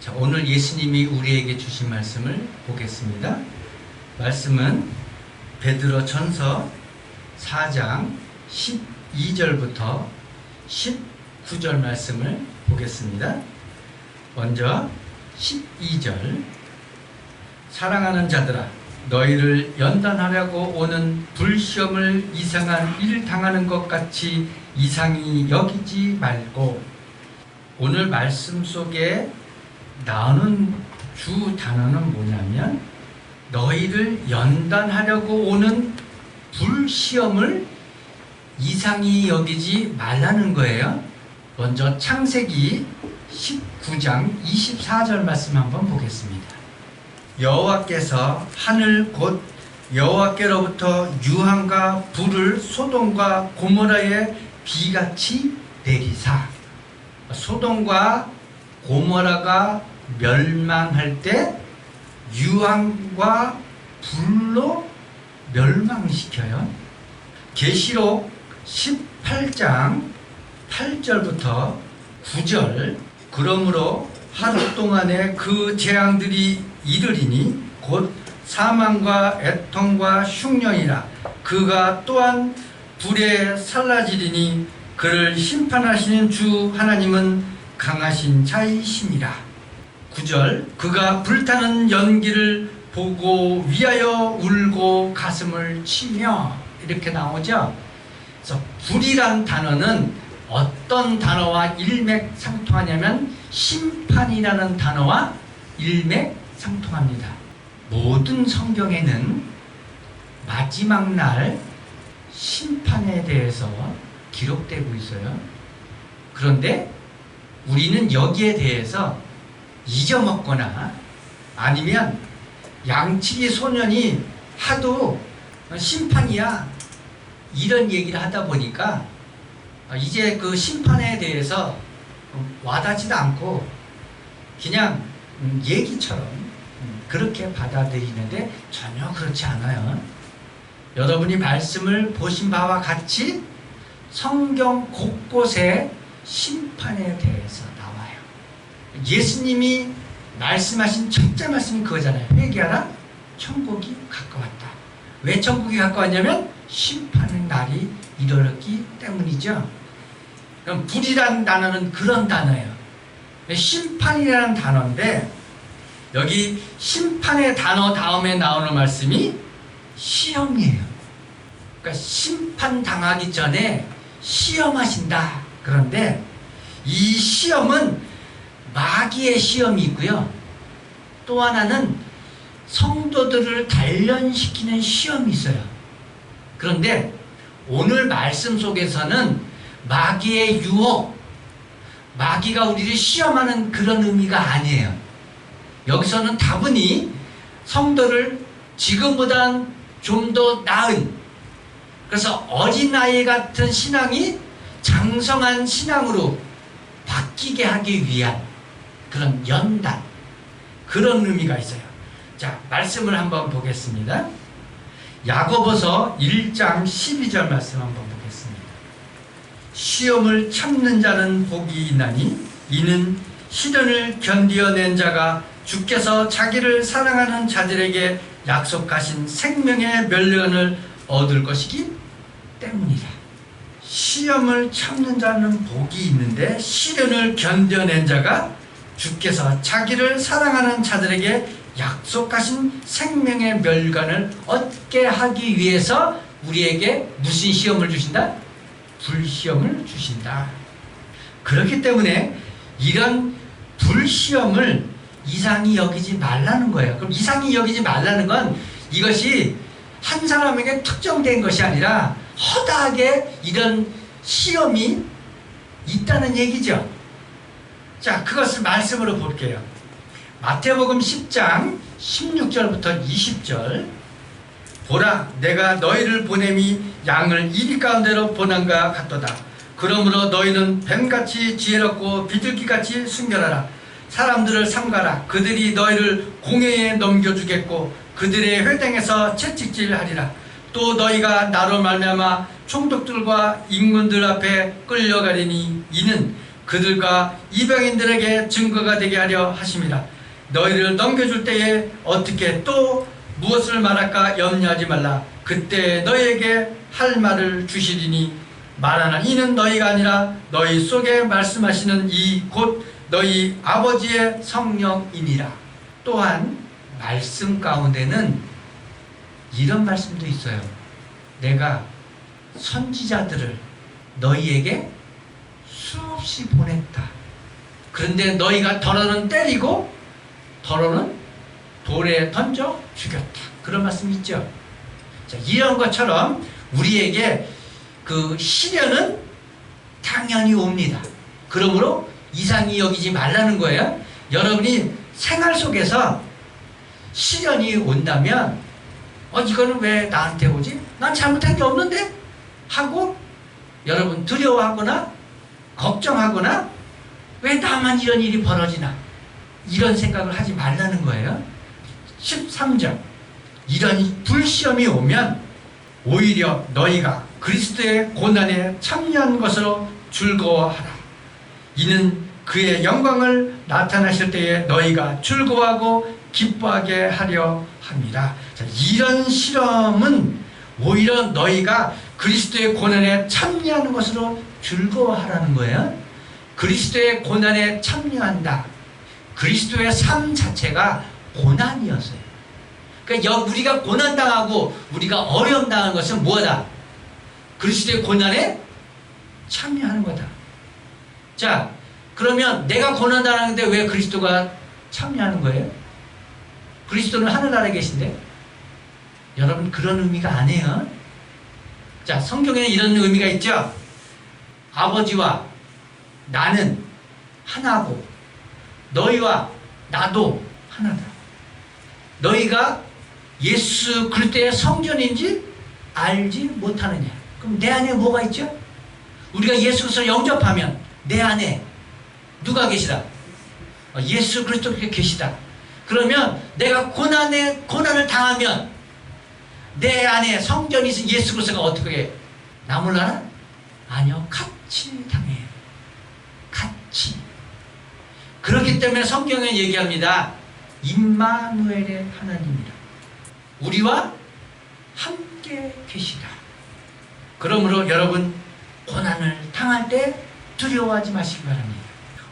자, 오늘 예수님이 우리에게 주신 말씀을 보겠습니다. 말씀은 베드로 전서 4장 12절부터 19절 말씀을 보겠습니다. 먼저 12절. 사랑하는 자들아, 너희를 연단하려고 오는 불시험을 이상한 일 당하는 것 같이 이상히 여기지 말고. 오늘 말씀 속에 나오는 주 단어는 뭐냐면 너희를 연단하려고 오는 불시험을 이상히 여기지 말라는 거예요. 먼저 창세기 19장 24절 말씀 한번 보겠습니다. 여호와께서 하늘 곧 여호와께로부터 유황과 불을 소돔과 고모라에 비같이 내리사. 소돔과 고모라가 멸망할 때 유황과 불로 멸망시켜요. 계시록 18장 8절부터 9절. 그러므로 하루 동안에 그 재앙들이 이르리니 곧 사망과 애통과 흉년이라. 그가 또한 불에 살라지리니 그를 심판하시는 주 하나님은 강하신 자이심이라. 9절. 그가 불타는 연기를 보고 위하여 울고 가슴을 치며. 이렇게 나오죠. 그래서 불이란 단어는 어떤 단어와 일맥상통하냐면 심판이라는 단어와 일맥상통합니다. 모든 성경에는 마지막 날 심판에 대해서 기록되고 있어요. 그런데 우리는 여기에 대해서 잊어먹거나 아니면 양치기 소년이 하도 심판이야 이런 얘기를 하다 보니까 이제 그 심판에 대해서 와닿지도 않고 그냥 얘기처럼 그렇게 받아들이는데 전혀 그렇지 않아요. 여러분이 말씀을 보신 바와 같이 성경 곳곳에 심판에 대해서 나와요. 예수님이 말씀하신 첫째 말씀이 그거잖아요. 회개하라, 천국이 가까웠다. 왜 천국이 가까웠냐면 심판의 날이 이르렀기 때문이죠. 그럼 불이라는 단어는 그런 단어예요. 심판이라는 단어인데 여기 심판의 단어 다음에 나오는 말씀이 시험이에요. 그러니까 심판 당하기 전에 시험하신다. 그런데 이 시험은 마귀의 시험이 있고요. 또 하나는 성도들을 단련시키는 시험이 있어요. 그런데 오늘 말씀 속에서는 마귀의 유혹, 마귀가 우리를 시험하는 그런 의미가 아니에요. 여기서는 다분히 성도를 지금보단 좀 더 나은, 그래서 어린아이 같은 신앙이 장성한 신앙으로 바뀌게 하기 위한 그런 연단, 그런 의미가 있어요. 자, 말씀을 한번 보겠습니다. 야고보서 1장 12절 말씀 한번 보겠습니다. 시험을 참는 자는 복이 있나니 이는 시련을 견디어낸 자가 주께서 자기를 사랑하는 자들에게 약속하신 생명의 멸류관을 얻을 것이기 때문이라. 시험을 참는 자는 복이 있는데 시련을 견뎌낸 자가 주께서 자기를 사랑하는 자들에게 약속하신 생명의 멸관을 얻게 하기 위해서 우리에게 무슨 시험을 주신다? 불시험을 주신다. 그렇기 때문에 이런 불시험을 이상히 여기지 말라는 거예요. 그럼 이상히 여기지 말라는 건 이것이 한 사람에게 특정된 것이 아니라 허다하게 이런 시험이 있다는 얘기죠. 자, 그것을 말씀으로 볼게요. 마태복음 10장 16절부터 20절. 보라, 내가 너희를 보냄이 양을 이리 가운데로 보낸과 같도다. 그러므로 너희는 뱀같이 지혜롭고 비둘기같이 순결하라. 사람들을 삼가라. 그들이 너희를 공회에 넘겨주겠고 그들의 회당에서 채찍질하리라. 또 너희가 나로 말미암아 총독들과 임금들 앞에 끌려가리니 이는 그들과 이방인들에게 증거가 되게 하려 하심이라. 너희를 넘겨줄 때에 어떻게 또 무엇을 말할까 염려하지 말라. 그때 너희에게 할 말을 주시리니 말하는 이는 너희가 아니라 너희 속에 말씀하시는 이 곧 너희 아버지의 성령이니라. 또한 말씀 가운데는 이런 말씀도 있어요. 내가 선지자들을 너희에게 수없이 보냈다. 그런데 너희가 더러는 때리고 더러는 돌에 던져 죽였다. 그런 말씀이 있죠. 자, 이런 것처럼 우리에게 그 시련은 당연히 옵니다. 그러므로 이상히 여기지 말라는 거예요. 여러분이 생활 속에서 시련이 온다면 이거는 왜 나한테 오지? 난 잘못한 게 없는데? 하고 여러분 두려워하거나 걱정하거나 왜 나만 이런 일이 벌어지나? 이런 생각을 하지 말라는 거예요. 13절 이런 불시험이 오면 오히려 너희가 그리스도의 고난에 참여한 것으로 즐거워하라. 이는 그의 영광을 나타나실 때에 너희가 즐거워하고 기뻐하게 하려 합니다. 자, 이런 실험은 오히려 너희가 그리스도의 고난에 참여하는 것으로 즐거워하라는 거예요. 그리스도의 고난에 참여한다. 그리스도의 삶 자체가 고난이었어요. 그러니까 우리가 고난당하고 우리가 어려움 당하는 것은 뭐다? 그리스도의 고난에 참여하는 거다. 자, 그러면 내가 고난당하는데 왜 그리스도가 참여하는 거예요? 그리스도는 하늘나라에 계신데? 여러분 그런 의미가 아니에요. 자, 성경에는 이런 의미가 있죠. 아버지와 나는 하나고 너희와 나도 하나다. 너희가 예수 그리스도의 성전인지 알지 못하느냐. 그럼 내 안에 뭐가 있죠? 우리가 예수 그리스도를 영접하면 내 안에 누가 계시다? 예수 그리스도께 계시다. 그러면 내가 고난을 당하면 내 안에 성전이 있은 예수 그리스도가 어떻게 해? 나 몰라라? 아니요. 같이 당해요. 같이. 그렇기 때문에 성경에 얘기합니다. 임마누엘의 하나님이라. 우리와 함께 계시다. 그러므로 여러분 고난을 당할 때 두려워하지 마시기 바랍니다.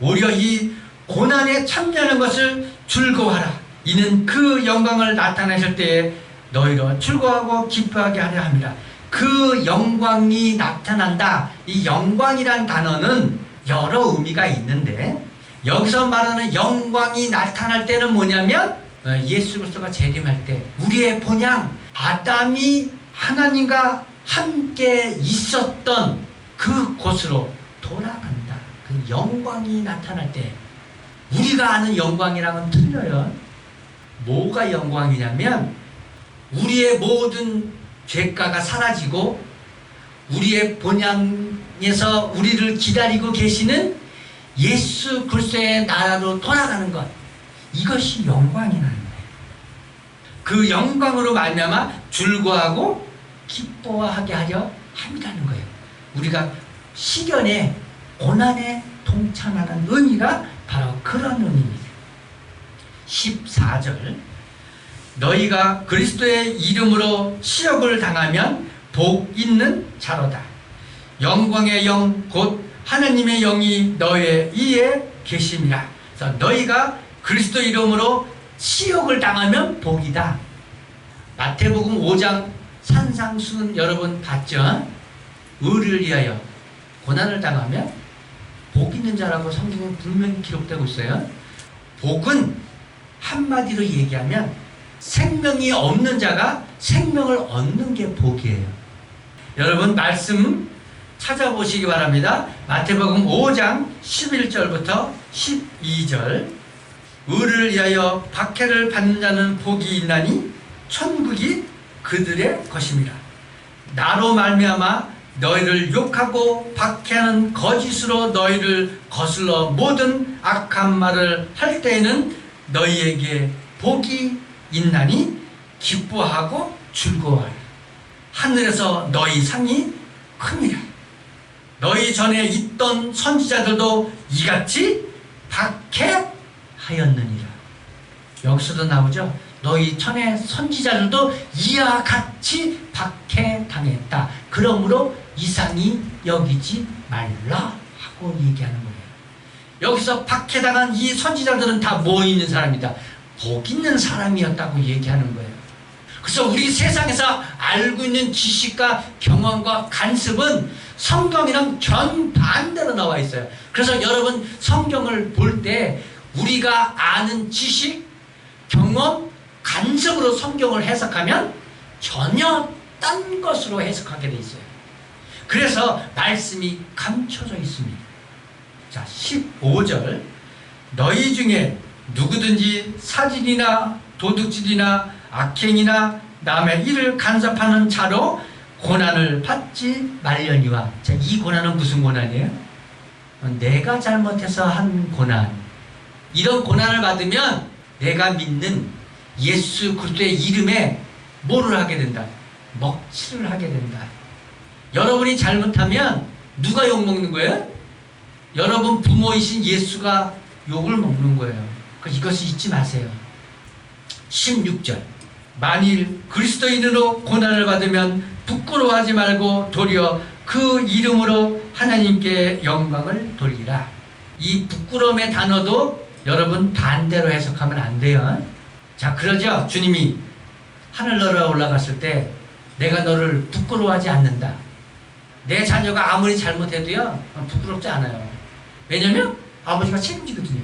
오히려 이 고난에 참여하는 것을 즐거워하라. 이는 그 영광을 나타내실 때에 너희로 즐거워하고 기뻐하게 하려 합니다. 그 영광이 나타난다. 이 영광이란 단어는 여러 의미가 있는데 여기서 말하는 영광이 나타날 때는 뭐냐면 예수 그리스도가 재림할 때 우리의 본향 아담이 하나님과 함께 있었던 그 곳으로 돌아간다. 그 영광이 나타날 때 우리가 아는 영광이랑은 틀려요. 뭐가 영광이냐면 우리의 모든 죄가가 사라지고 우리의 본향에서 우리를 기다리고 계시는 예수 그리스도의 나라로 돌아가는 것, 이것이 영광이라는 거예요. 그 영광으로 말미암아 즐거워하고 기뻐하게 하려 함이라는 거예요. 우리가 시련에 고난에 동참하는 의미가 바로 그런 의미입니다. 14절 너희가 그리스도의 이름으로 시험을 당하면 복 있는 자로다. 영광의 영 곧 하나님의 영이 너의 이에 계심이라. 그래서 너희가 그리스도 이름으로 시험을 당하면 복이다. 마태복음 5장 산상수훈 여러분 봤죠? 의를 위하여 고난을 당하면 복 있는 자라고 성경에 분명히 기록되고 있어요. 복은 한마디로 얘기하면 생명이 없는 자가 생명을 얻는 게 복이에요. 여러분 말씀 찾아보시기 바랍니다. 마태복음 5장 11절부터 12절 의를 위하여 박해를 받는 자는 복이 있나니 천국이 그들의 것입니다. 나로 말미암아 너희를 욕하고 박해하는 거짓으로 너희를 거슬러 모든 악한 말을 할 때에는 너희에게 복이 있나니 기뻐하고 즐거워하라. 하늘에서 너희 상이 큽니다. 너희 전에 있던 선지자들도 이같이 박해하였느니라. 여기서도 나오죠. 너희 전에 선지자들도 이와 같이 박해당했다. 그러므로 이상히 여기지 말라 하고 얘기하는 거예요. 여기서 박해당한 이 선지자들은 다 뭐 있는 사람이다? 복 있는 사람이었다고 얘기하는 거예요. 그래서 우리 세상에서 알고 있는 지식과 경험과 간섭은 성경이랑 정반대로 나와 있어요. 그래서 여러분 성경을 볼 때 우리가 아는 지식, 경험, 간섭으로 성경을 해석하면 전혀 딴 것으로 해석하게 돼 있어요. 그래서 말씀이 감춰져 있습니다. 자, 15절. 너희 중에 누구든지 사진이나 도둑질이나 악행이나 남의 일을 간섭하는 자로 고난을 받지 말려니와. 자, 이 고난은 무슨 고난이에요? 내가 잘못해서 한 고난. 이런 고난을 받으면 내가 믿는 예수 그리스도의 이름에 뭐를 하게 된다? 먹칠을 하게 된다. 여러분이 잘못하면 누가 욕먹는 거예요? 여러분 부모이신 예수가 욕을 먹는 거예요. 이것을 잊지 마세요. 16절. 만일 그리스도인으로 고난을 받으면 부끄러워하지 말고 도리어 그 이름으로 하나님께 영광을 돌리라. 이 부끄러움의 단어도 여러분 반대로 해석하면 안 돼요. 자, 그러죠. 주님이 하늘나라 올라갔을 때 내가 너를 부끄러워하지 않는다. 내 자녀가 아무리 잘못해도요 부끄럽지 않아요. 왜냐면 아버지가 책임지거든요.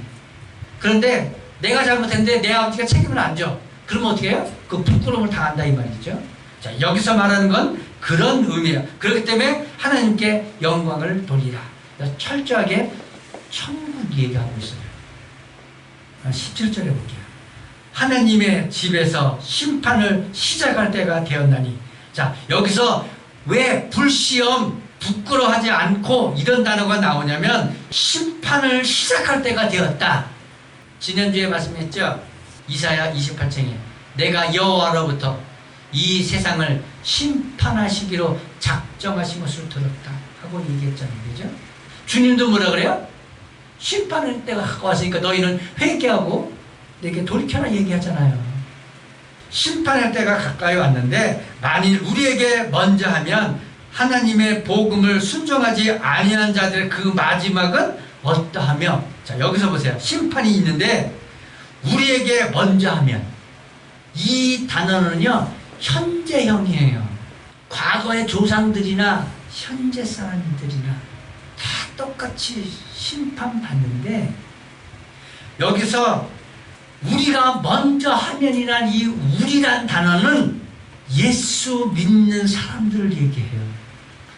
그런데 내가 잘못했는데 내 아버지가 책임을 안 져. 그러면 어떻게 해요? 그 부끄러움을 당한다 이 말이죠. 자, 여기서 말하는 건 그런 의미예요. 그렇기 때문에 하나님께 영광을 돌리라. 철저하게 천국 얘기하고 있어요. 17절에 볼게요. 하나님의 집에서 심판을 시작할 때가 되었나니. 자, 여기서 왜 불시험, 부끄러워하지 않고 이런 단어가 나오냐면 심판을 시작할 때가 되었다. 지난주에 말씀했죠. 이사야 28장에 내가 여호와로부터 이 세상을 심판하시기로 작정하신 것을 들었다 하고 얘기했잖아요. 그죠? 주님도 뭐라 그래요? 심판할 때가 가까웠으니까 너희는 회개하고 내게 돌이켜라 얘기하잖아요. 심판할 때가 가까이 왔는데 만일 우리에게 먼저 하면 하나님의 복음을 순종하지 아니한 자들의 그 마지막은 어떠하며. 자, 여기서 보세요. 심판이 있는데 우리에게 먼저 하면, 이 단어는요 현재형이에요. 과거의 조상들이나 현재 사람들이나 다 똑같이 심판받는데 여기서 우리가 먼저 하면이란 이 우리란 단어는 예수 믿는 사람들을 얘기해요.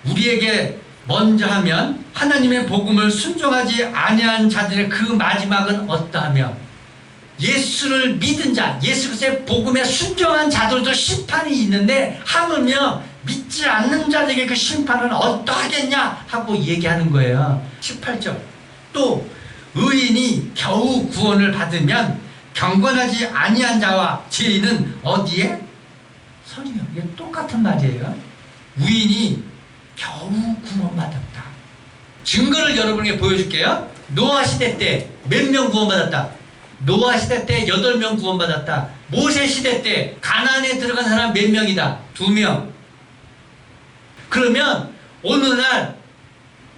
우리에게 먼저 하면 하나님의 복음을 순종하지 아니한 자들의 그 마지막은 어떠하며. 예수를 믿은 자, 예수 그리스도의 복음에 순종한 자들도 심판이 있는데 하물며 믿지 않는 자들에게 그 심판은 어떠하겠냐 하고 얘기하는 거예요. 18절. 또 의인이 겨우 구원을 받으면 경건하지 아니한 자와 죄인은 어디에 서리요. 이게 똑같은 말이에요. 의인이 겨우 구원받았다. 증거를 여러분에게 보여줄게요. 노아 시대 때 몇 명 구원받았다? 노아 시대 때 8명 구원받았다. 모세 시대 때 가나안에 들어간 사람 몇 명이다? 2명. 그러면 오늘날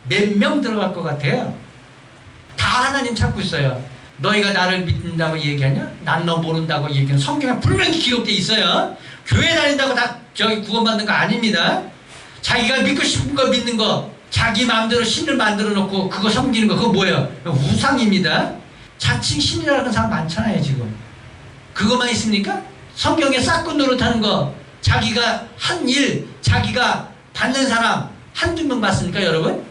몇 명 들어갈 것 같아요? 다 하나님 찾고 있어요. 너희가 나를 믿는다고 얘기하냐? 난 너 모른다고 얘기하는 성경에 분명히 기록되어 있어요. 교회 다닌다고 다 저기 구원받는 거 아닙니다. 자기가 믿고 싶은 거 믿는 거, 자기 마음대로 신을 만들어 놓고 그거 섬기는 거, 그거 뭐예요? 우상입니다. 자칭 신이라는 사람 많잖아요 지금. 그것만 있습니까? 성경에 싹군 노릇하는 거, 자기가 한 일, 자기가 받는 사람 한두 명 봤습니까 여러분?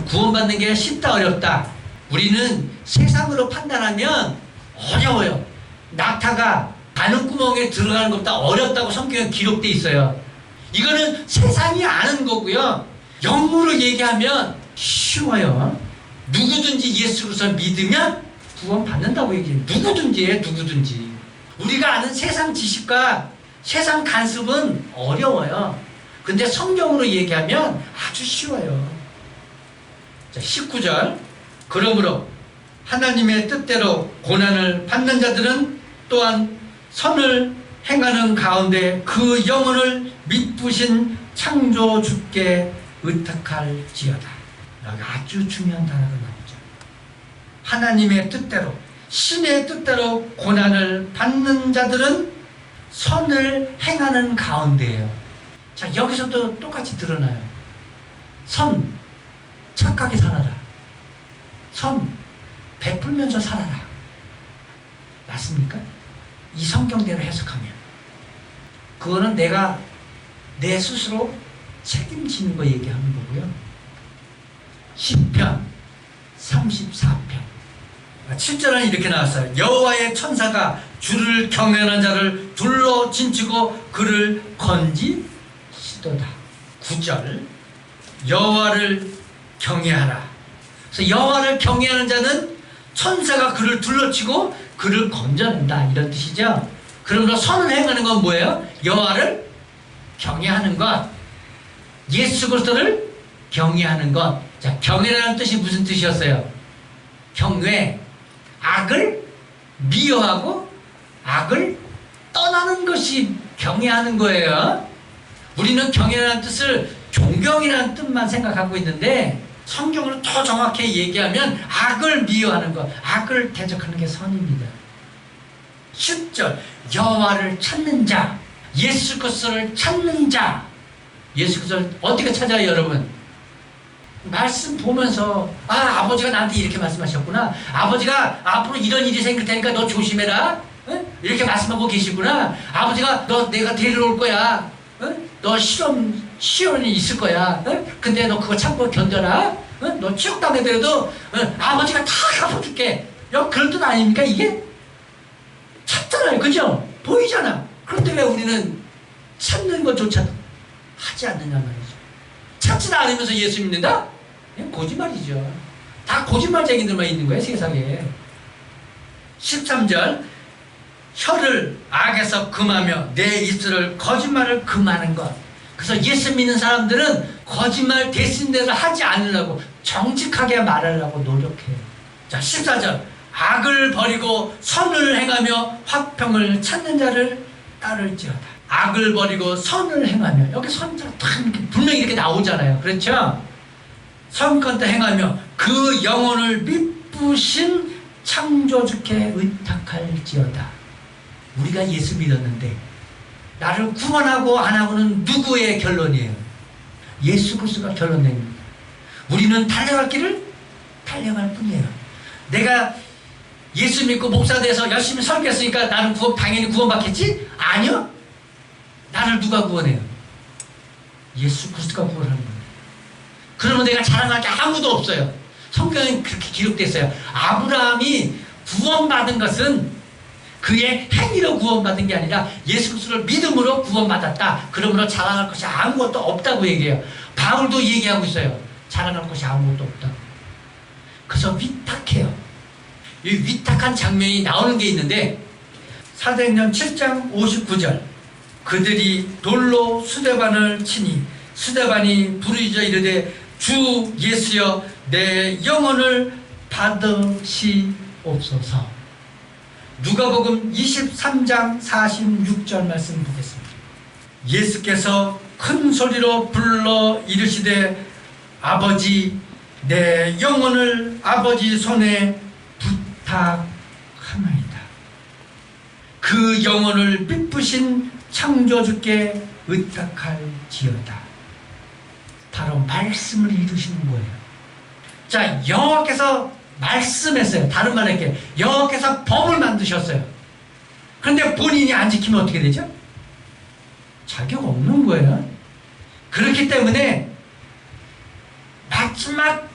구원받는 게 쉽다 어렵다, 우리는 세상으로 판단하면 어려워요. 낙타가 바늘구멍에 들어가는 것보다 어렵다고 성경에 기록되어 있어요. 이거는 세상이 아는 거고요. 영으로 얘기하면 쉬워요. 누구든지 예수 그리스도 믿으면 구원 받는다고 얘기해요. 누구든지예요. 누구든지. 우리가 아는 세상 지식과 세상 간섭은 어려워요. 근데 성경으로 얘기하면 아주 쉬워요. 자, 19절. 그러므로 하나님의 뜻대로 고난을 받는 자들은 또한 선을 행하는 가운데 그 영혼을 믿으신 창조주께 의탁할지어다. 여기 아주 중요한 단어가 나오죠. 하나님의 뜻대로, 신의 뜻대로 고난을 받는 자들은 선을 행하는 가운데예요. 자, 여기서도 똑같이 드러나요. 선, 착하게 살아라. 선, 베풀면서 살아라. 맞습니까? 이 성경대로 해석하면. 그거는 내가 내 스스로 책임지는 거 얘기하는 거고요. 시편 34편 7절은 이렇게 나왔어요. 여호와의 천사가 주를 경외하는 자를 둘러 진치고 그를 건지시도다. 9절 여호와를 경외하라. 그래서 여호와를 경외하는 자는 천사가 그를 둘러치고 그를 건져낸다, 이런 뜻이죠. 그러므로 선을 행하는 건 뭐예요? 여호와를 경외하는 것, 예수 그리스도를 경외하는 것. 자, 경외라는 뜻이 무슨 뜻이었어요? 경외, 악을 미워하고 악을 떠나는 것이 경외하는 거예요. 우리는 경외라는 뜻을 존경이라는 뜻만 생각하고 있는데, 성경으로 더 정확히 얘기하면 악을 미워하는 것, 악을 대적하는 게 선입니다. 10절 여호와를 찾는 자, 예수 그리스도를 찾는 자. 예수 그리스도를 어떻게 찾아요, 여러분? 말씀 보면서, 아, 아버지가 나한테 이렇게 말씀하셨구나. 아버지가 앞으로 이런 일이 생길 테니까 너 조심해라. 응? 이렇게 말씀하고 계시구나. 아버지가 너 내가 데리러 올 거야. 응? 너 시험이 있을 거야. 응? 근데 너 그거 참고 견뎌라. 응? 너 치욕당하더라도 아버지가 다 갚아줄게. 그런 뜻 아닙니까 이게? 찾잖아요. 그죠? 보이잖아. 그런데 왜 우리는 찾는 것조차 하지 않느냐 말이죠. 찾지도 않으면서 예수 믿는다? 거짓말이죠. 다 거짓말쟁이들만 있는 거예요, 세상에. 13절 혀를 악에서 금하며 내 입술을 거짓말을 금하는 것. 그래서 예수 믿는 사람들은 거짓말 대신대로 하지 않으려고 정직하게 말하려고 노력해요. 자, 14절 악을 버리고 선을 행하며 화평을 찾는 자를 따를지어다. 악을 버리고 선을 행하며, 여기 선자 분명히 이렇게 나오잖아요. 그렇죠? 선건도 행하며 그 영혼을 믿으신 창조주께 의탁할지어다. 우리가 예수 믿었는데 나를 구원하고 안 하고는 누구의 결론이에요? 예수 그리스도가 결론 냅니다. 우리는 달려갈 길을 달려갈 뿐이에요. 내가 예수 믿고 목사 돼서 열심히 설교했으니까 나는 당연히 구원받겠지? 아니요. 나를 누가 구원해요? 예수 그리스도가 구원하는 거예요. 그러면 내가 자랑할 게 아무도 없어요. 성경에 그렇게 기록됐어요. 아브라함이 구원받은 것은 그의 행위로 구원받은 게 아니라 예수 그리스도를 믿음으로 구원받았다. 그러므로 자랑할 것이 아무것도 없다고 얘기해요. 바울도 얘기하고 있어요. 자랑할 것이 아무것도 없다고. 그래서 위탁해요. 이 위탁한 장면이 나오는 게 있는데, 사도행전 7장 59절 그들이 돌로 스데반을 치니 스데반이 부르짖어 이르되 주 예수여 내 영혼을 받으시옵소서. 누가복음 23장 46절 말씀 보겠습니다. 예수께서 큰 소리로 불러 이르시되 아버지 내 영혼을 아버지 손에 부탁하나이다. 그 영혼을 믿으신 창조주께 의탁할지어다. 바로 말씀을 이루시는 거예요. 자, 여호와께서 말씀했어요. 다른 말로 이렇게 여호와께서 법을 만드셨어요. 그런데 본인이 안 지키면 어떻게 되죠? 자격 없는 거예요. 그렇기 때문에 마지막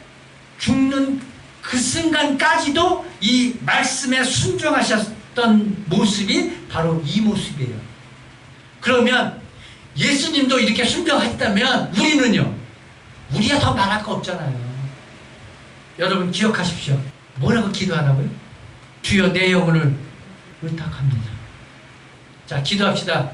죽는 그 순간까지도 이 말씀에 순종하셨던 모습이 바로 이 모습이에요. 그러면 예수님도 이렇게 순종하셨다면 우리는요? 우리가 더 말할 거 없잖아요. 여러분 기억하십시오. 뭐라고 기도하라고요? 주여 내 영혼을 의탁합니다. 자, 기도합시다.